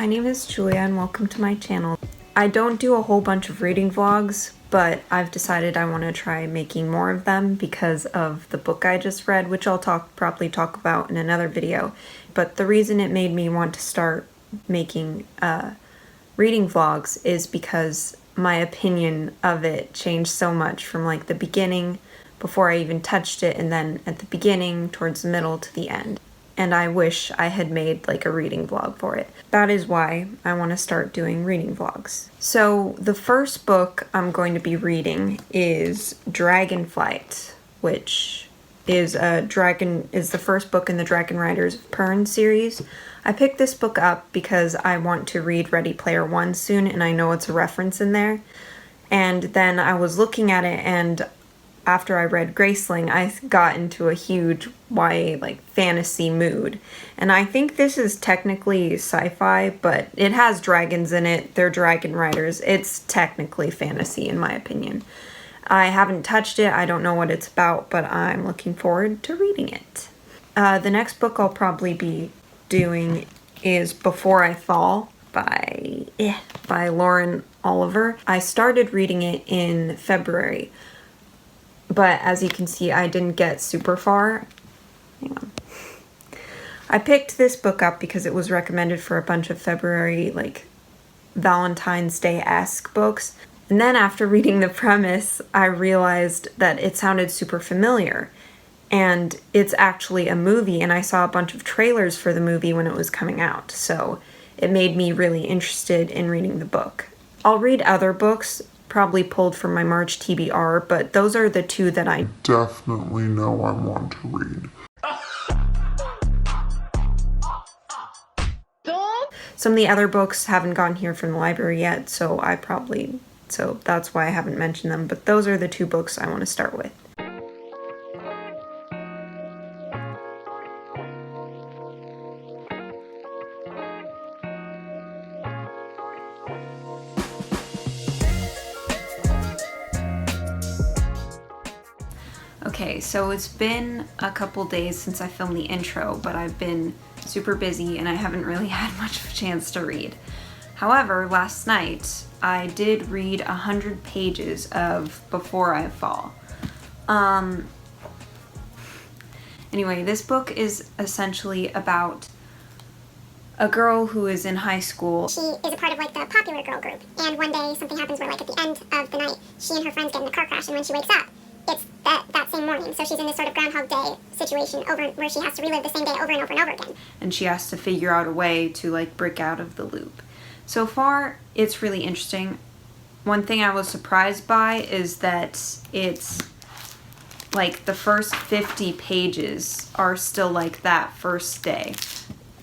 My name is Julia and welcome to my channel. I don't do a whole bunch of reading vlogs, but I've decided I want to try making more of them because of the book I just read, which I'll probably talk about in another video. But the reason it made me want to start making reading vlogs is because my opinion of it changed so much from like the beginning, before I even touched it, and then at the beginning, towards the middle, to the end. And I wish I had made like a reading vlog for it. That is why I want to start doing reading vlogs. So the first book I'm going to be reading is Dragonflight, which is the first book in the Dragon Riders of Pern series. I picked this book up because I want to read Ready Player One soon, and I know it's a reference in there. And then I was looking at it, and after I read Graceling, I got into a huge YA fantasy mood. And I think this is technically sci-fi, but it has dragons in it. They're dragon riders. It's technically fantasy in my opinion. I haven't touched it. I don't know what it's about, but I'm looking forward to reading it. The next book I'll probably be doing is Before I Fall by Lauren Oliver. I started reading it in February. But as you can see, I didn't get super far. Hang on. I picked this book up because it was recommended for a bunch of February, Valentine's Day-esque books. And then after reading the premise, I realized that it sounded super familiar. And it's actually a movie, and I saw a bunch of trailers for the movie when it was coming out. So it made me really interested in reading the book. I'll read other books, probably pulled from my March TBR, but those are the two that I definitely know I want to read. Some of the other books haven't gotten here from the library yet, so that's why I haven't mentioned them, but those are the two books I want to start with. Okay, so it's been a couple days since I filmed the intro, but I've been super busy and I haven't really had much of a chance to read. However, last night I did read 100 pages of Before I Fall. Anyway, this book is essentially about a girl who is in high school. She is a part of the popular girl group, and one day something happens where at the end of the night she and her friends get in a car crash, and when she wakes up, it's that same morning. So she's in this sort of Groundhog Day situation where she has to relive the same day over and over and over again. And she has to figure out a way to break out of the loop. So far, it's really interesting. One thing I was surprised by is that it's the first 50 pages are still that first day.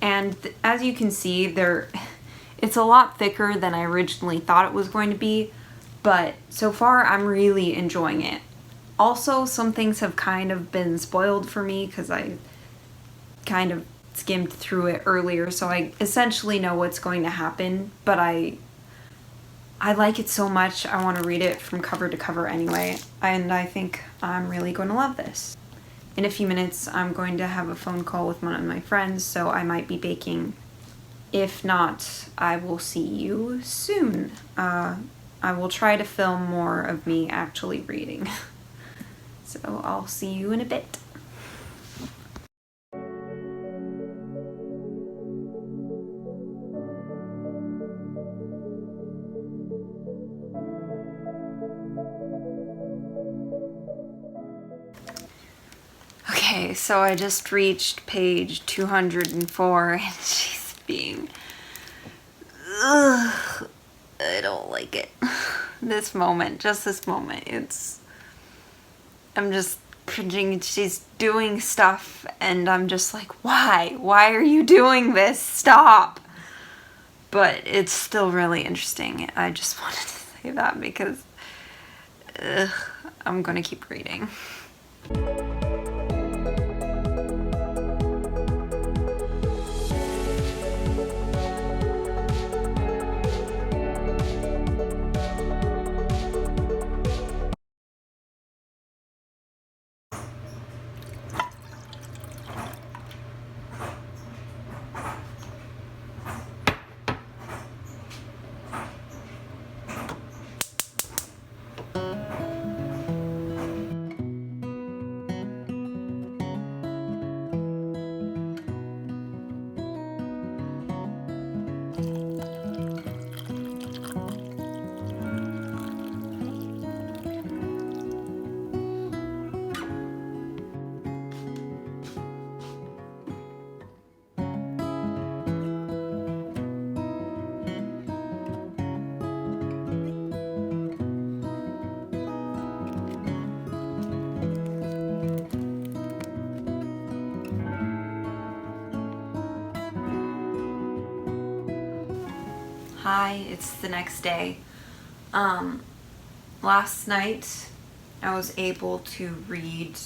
And as you can see, it's a lot thicker than I originally thought it was going to be, but so far I'm really enjoying it. Also, some things have kind of been spoiled for me because I kind of skimmed through it earlier, so I essentially know what's going to happen, but I like it so much I want to read it from cover to cover anyway, and I think I'm really going to love this. In a few minutes, I'm going to have a phone call with one of my friends, so I might be baking. If not, I will see you soon. I will try to film more of me actually reading. So I'll see you in a bit. Okay, so I just reached page 204 and she's being... Ugh, I don't like it. This moment, I'm just cringing. She's doing stuff and I'm just like, why? Why are you doing this? Stop! But it's still really interesting. I just wanted to say that because I'm gonna keep reading. Hi, it's the next day. Last night I was able to read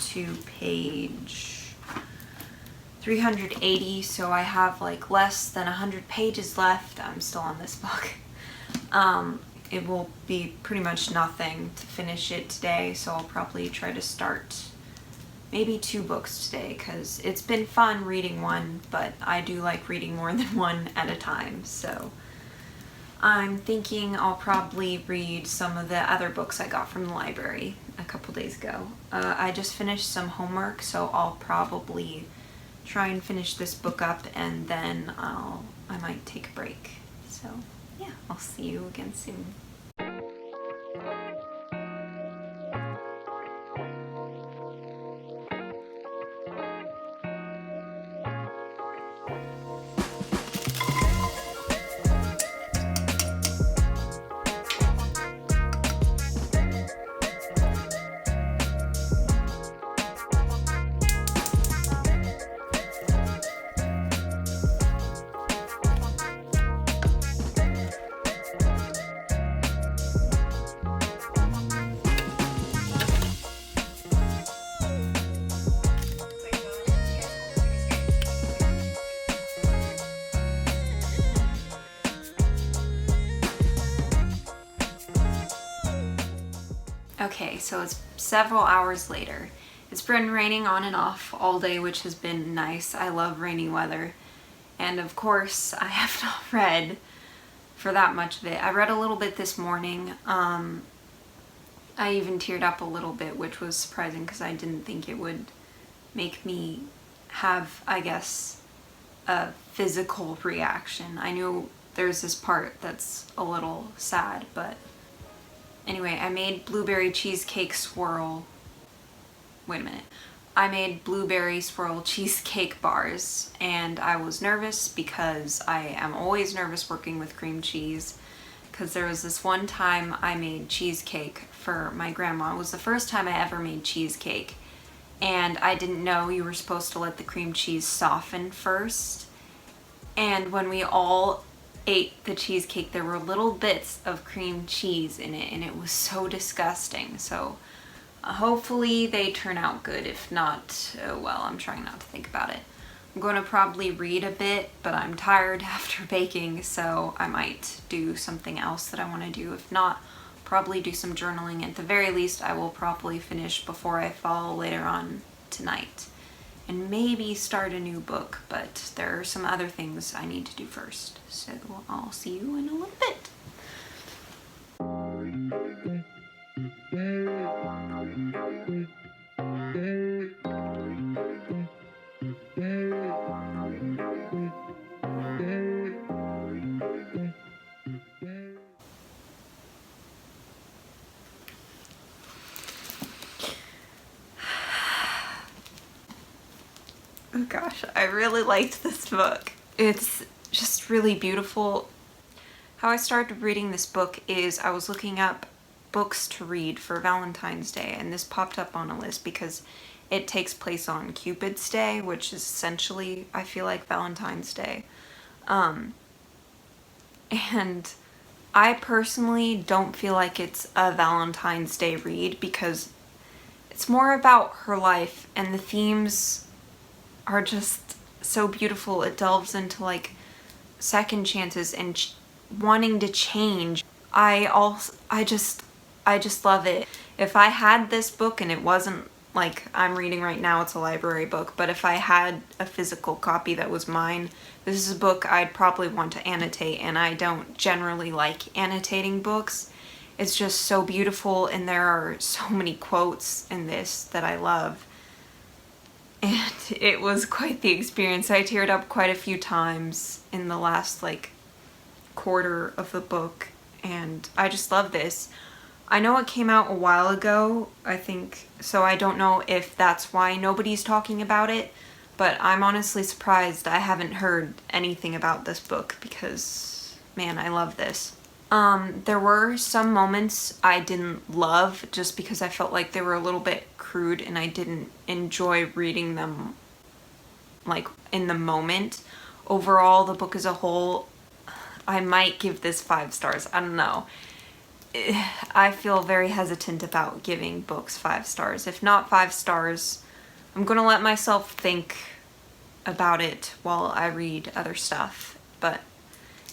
to page 380, so I have like less than 100 pages left. I'm still on this book. It will be pretty much nothing to finish it today, so I'll probably try to start maybe 2 books today, because it's been fun reading one, but I do like reading more than one at a time, so I'm thinking I'll probably read some of the other books I got from the library a couple days ago. I just finished some homework, so I'll probably try and finish this book up, and then I might take a break. So yeah, I'll see you again soon. Okay, so it's several hours later. It's been raining on and off all day, which has been nice. I love rainy weather. And of course, I have not read for that much of it. I read a little bit this morning. I even teared up a little bit, which was surprising because I didn't think it would make me have, I guess, a physical reaction. I knew there's this part that's a little sad, but anyway, I made blueberry cheesecake swirl. Wait a minute. I made blueberry swirl cheesecake bars, and I was nervous because I am always nervous working with cream cheese, because there was this one time I made cheesecake for my grandma. It was the first time I ever made cheesecake, and I didn't know you were supposed to let the cream cheese soften first. And when we all ate the cheesecake, there were little bits of cream cheese in it, and it was so disgusting. So hopefully they turn out good. If not, oh well, I'm trying not to think about it. I'm going to probably read a bit, but I'm tired after baking, so I might do something else that I want to do. If not, probably do some journaling. At the very least, I will probably finish before I fall later on tonight, and maybe start a new book, but there are some other things I need to do first. So I'll see you in a little bit. Oh gosh, I really liked this book. It's just really beautiful. How I started reading this book is I was looking up books to read for Valentine's Day, and this popped up on a list because it takes place on Cupid's Day, which is essentially, I feel like, Valentine's Day. And I personally don't feel like it's a Valentine's Day read because it's more about her life, and the themes are just so beautiful. It delves into like second chances and wanting to change. I just love it. If I had this book, and it wasn't like I'm reading right now, it's a library book, but if I had a physical copy that was mine, this is a book I'd probably want to annotate, and I don't generally like annotating books. It's just so beautiful, and there are so many quotes in this that I love. And it was quite the experience. I teared up quite a few times in the last like quarter of the book, and I just love this. I know it came out a while ago, I think, so I don't know if that's why nobody's talking about it, but I'm honestly surprised I haven't heard anything about this book because, man, I love this. There were some moments I didn't love just because I felt like they were a little bit crude and I didn't enjoy reading them like in the moment. Overall, the book as a whole, I might give this 5 stars. I don't know. I feel very hesitant about giving books 5 stars. If not 5 stars, I'm gonna let myself think about it while I read other stuff. But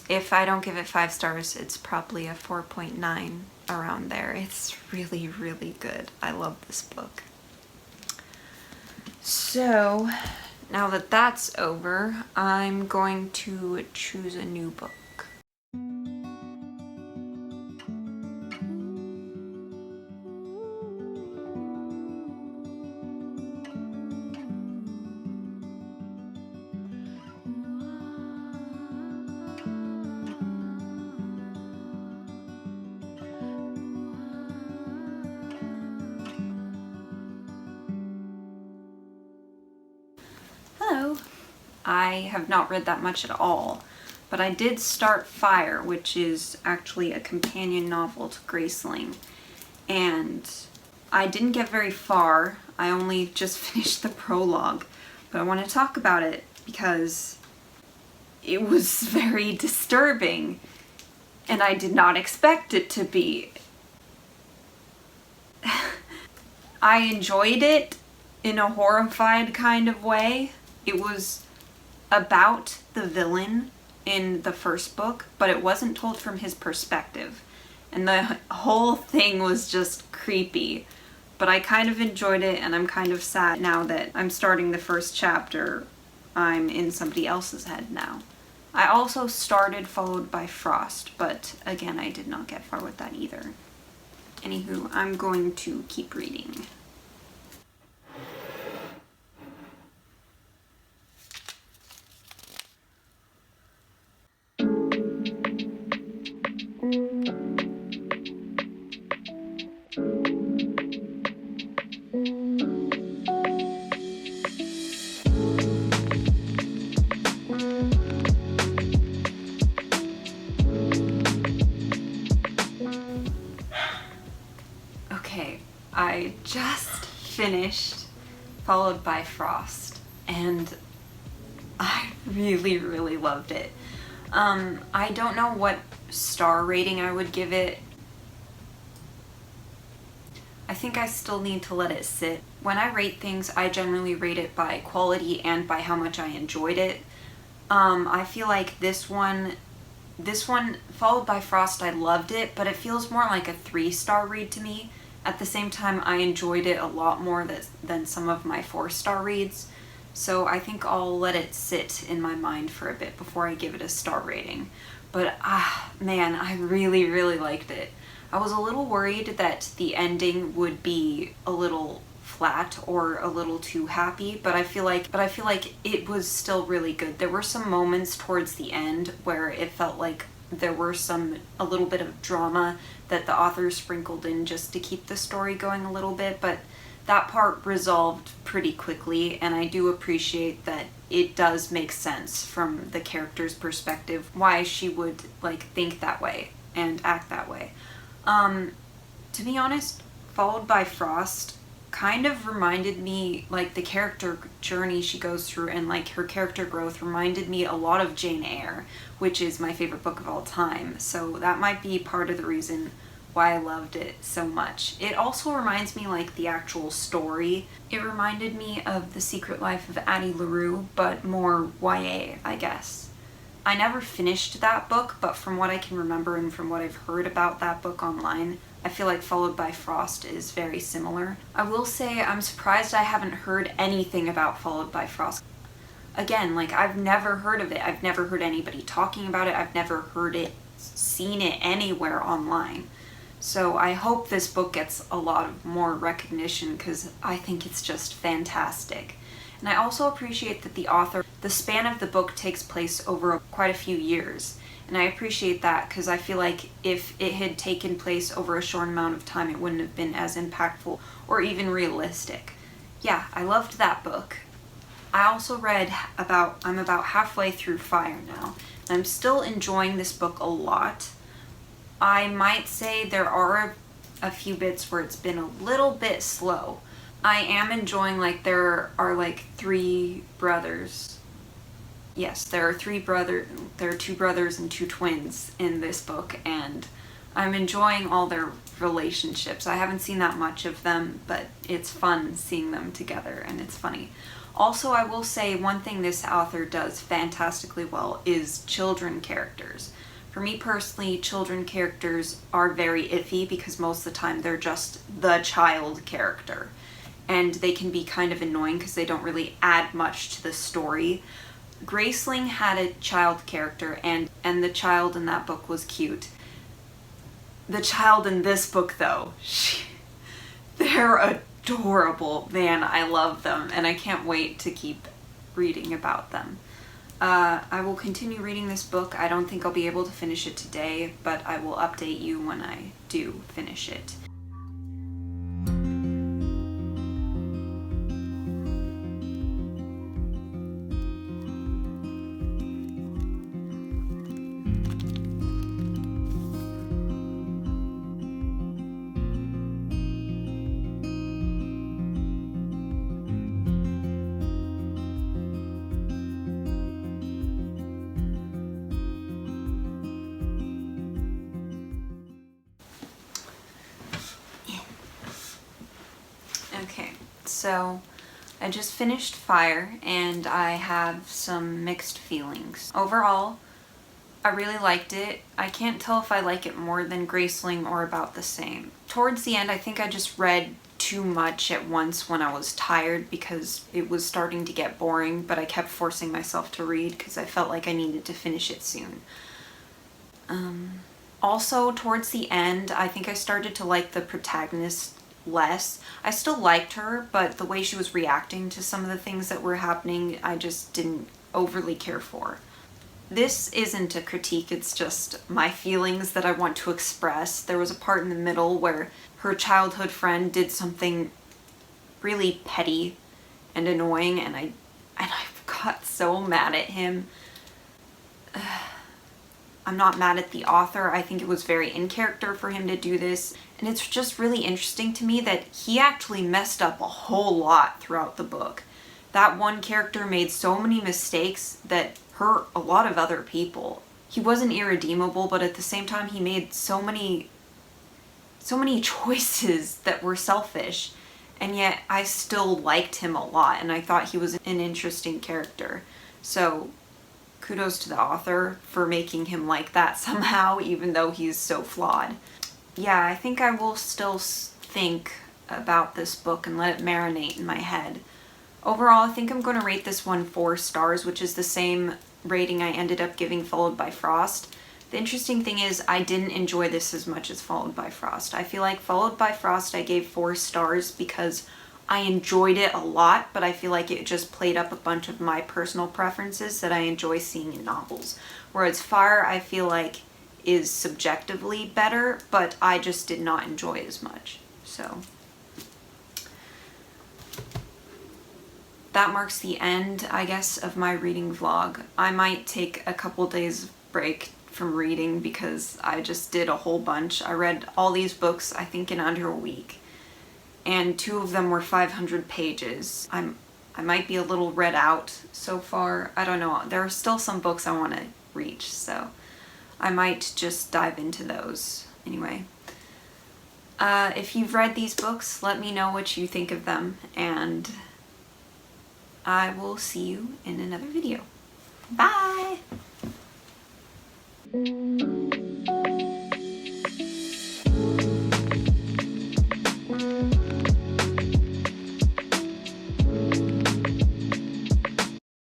if I don't give it 5 stars, it's probably a 4.9 around there. It's really, really good. I love this book. So, now that that's over, I'm going to choose a new book. Hello. I have not read that much at all, but I did start Fire, which is actually a companion novel to Graceling, and I didn't get very far. I only just finished the prologue, but I want to talk about it because it was very disturbing, and I did not expect it to be. I enjoyed it in a horrified kind of way. It was about the villain in the first book, but it wasn't told from his perspective. And the whole thing was just creepy. But I kind of enjoyed it, and I'm kind of sad now that I'm starting the first chapter. I'm in somebody else's head now. I also started Followed by Frost, but again, I did not get far with that either. Anywho, I'm going to keep reading. Okay, I just finished Followed by Frost, and I really, really loved it. I don't know what star rating I would give it. I think I still need to let it sit. When I rate things, I generally rate it by quality and by how much I enjoyed it. I feel like this one, Followed by Frost, I loved it, but it feels more like a 3-star read to me. At the same time, I enjoyed it a lot more than some of my 4-star reads. So I think I'll let it sit in my mind for a bit before I give it a star rating. But man, I really, really liked it. I was a little worried that the ending would be a little flat or a little too happy, but I feel like it was still really good. There were some moments towards the end where it felt like there were a little bit of drama that the author sprinkled in just to keep the story going a little bit, but that part resolved pretty quickly, and I do appreciate that it does make sense from the character's perspective why she would think that way and act that way. To be honest, Followed by Frost kind of reminded me, the character journey she goes through and her character growth reminded me a lot of Jane Eyre, which is my favorite book of all time. So that might be part of the reason why I loved it so much. It also reminds me the actual story. It reminded me of The Secret Life of Addie LaRue, but more YA, I guess. I never finished that book, but from what I can remember and from what I've heard about that book online, I feel like Followed by Frost is very similar. I will say I'm surprised I haven't heard anything about Followed by Frost. Again, I've never heard of it. I've never heard anybody talking about it. I've never seen it anywhere online. So I hope this book gets a lot more recognition because I think it's just fantastic. And I also appreciate that the span of the book takes place over quite a few years. And I appreciate that because I feel like if it had taken place over a short amount of time, it wouldn't have been as impactful or even realistic. Yeah, I loved that book. I also I'm about halfway through Fire now. And I'm still enjoying this book a lot. I might say there are a few bits where it's been a little bit slow. I am enjoying there are 3 brothers. Yes, there are two brothers and two twins in this book, and I'm enjoying all their relationships. I haven't seen that much of them, but it's fun seeing them together, and it's funny. Also, I will say one thing this author does fantastically well is children characters. For me personally, children characters are very iffy because most of the time they're just the child character. And they can be kind of annoying because they don't really add much to the story. Graceling had a child character, and the child in that book was cute. The child in this book, though, they're adorable. Man, I love them, and I can't wait to keep reading about them. I will continue reading this book. I don't think I'll be able to finish it today, but I will update you when I do finish it. Okay, so I just finished Fire and I have some mixed feelings. Overall, I really liked it. I can't tell if I like it more than Graceling or about the same. Towards the end, I think I just read too much at once when I was tired because it was starting to get boring, but I kept forcing myself to read because I felt like I needed to finish it soon. Also, towards the end, I think I started to like the protagonist less. I still liked her, but the way she was reacting to some of the things that were happening, I just didn't overly care for. This isn't a critique, it's just my feelings that I want to express. There was a part in the middle where her childhood friend did something really petty and annoying, and I got so mad at him. I'm not mad at the author. I think it was very in character for him to do this. And it's just really interesting to me that he actually messed up a whole lot throughout the book. That one character made so many mistakes that hurt a lot of other people. He wasn't irredeemable, but at the same time he made so many choices that were selfish. And yet I still liked him a lot, and I thought he was an interesting character. So kudos to the author for making him like that somehow, even though he's so flawed. Yeah, I think I will still think about this book and let it marinate in my head. Overall, I think I'm going to rate this one 4 stars, which is the same rating I ended up giving Followed by Frost. The interesting thing is I didn't enjoy this as much as Followed by Frost. I feel like Followed by Frost I gave 4 stars because I enjoyed it a lot, but I feel like it just played up a bunch of my personal preferences that I enjoy seeing in novels. Whereas Fire, I feel like, is subjectively better, but I just did not enjoy as much. So that marks the end, I guess, of my reading vlog. I might take a couple days break from reading because I just did a whole bunch. I read all these books, I think, in under a week. And 2 of them were 500 pages. I might be a little read out so far. I don't know. There are still some books I want to reach, so I might just dive into those. Anyway, if you've read these books, let me know what you think of them, and I will see you in another video. Bye!